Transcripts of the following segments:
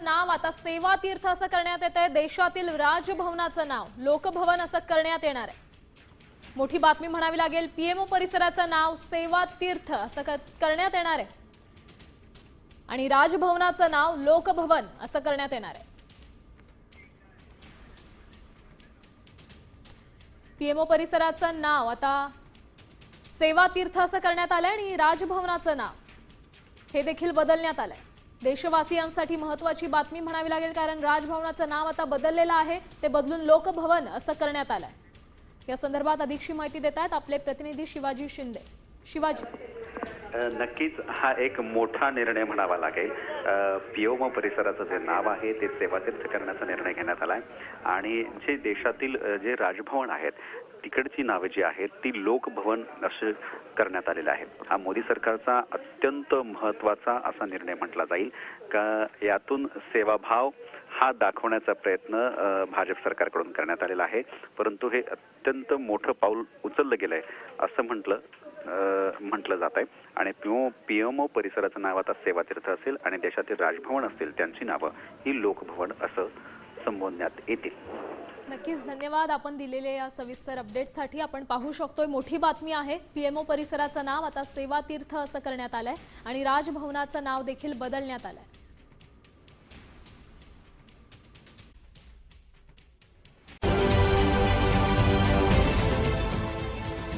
नाव आता सेवा तीर्थ असं करण्यात येत आहे। देशातील राजभवनाचं नाव लोकभवन असं करण्यात येणार आहे। मोठी बातमी म्हणावी लागेल। पीएमओ परिसराचं नाव सेवा तीर्थ असं करण्यात येणार आहे आणि राजभवनाचं नाव लोकभवन असं करण्यात येणार आहे। पीएमओ परिसराचं नाव आता सेवा तीर्थ असं करण्यात आलंय आणि राजभवनाचं नाव हे देखील बदलण्यात आलंय। देशवासियांसाठी महत्त्वाची बातमी म्हणावी लागेल, कारण राजभवनाचं नाव आता बदललेलं आहे, ते बदलून लोकभवन असं करण्यात आलंय। या संदर्भात अधिकची माहिती देत आहेत आपले प्रतिनिधी शिवाजी शिंदे। शिवाजी, नक्कीच हा एक मोठा निर्णय म्हणावा लागेल। पीएमओ परिसराचं जे नाव आहे ते सेवातीर्थ करण्याचा निर्णय घेण्यात आलाय आणि जे देशातील जे राजभवन आहेत तिकडची नावे जी आहेत ती लोकभवन असे करण्यात आलेले आहे। हा मोदी सरकारचा अत्यंत महत्त्वाचा असा निर्णय म्हटला जाईल का यातून सेवाभाव हा दाखवण्याचा प्रयत्न भाजप सरकारकडून करण्यात आलेला आहे, परंतु हे अत्यंत मोठं पाऊल उचललं गेलंय असं म्हटलं जात आहे आणि पीएमओ परिसराचं नाव आता सेवातीर्थ असेल आणि देशातील राजभवन असतील त्यांची नावं ही लोकभवन असं संबोधण्यात येतील। नक्कीच धन्यवाद आपण दिलेल्या या सविस्तर अपडेटसाठी। आपण पाहू शकतोय मोठी बातमी आहे। पीएमओ परिसराचं नाव आता सेवा तीर्थ असं करण्यात आलंय आणि राजभवनाचं नाव देखील बदलण्यात आलंय।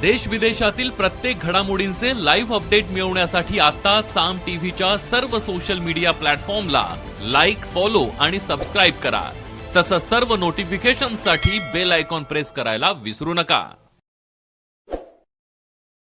देश विदेशातील प्रत्येक घडामोडींचे लाईव्ह अपडेट मिळवण्यासाठी आता साम टीव्हीच्या सर्व सोशल मीडिया प्लॅटफॉर्मला लाईक, फॉलो आणि सबस्क्राईब करा। तसंच सर्व नोटिफिकेशनसाठी बेल आयकॉन प्रेस करायला विसरू नका।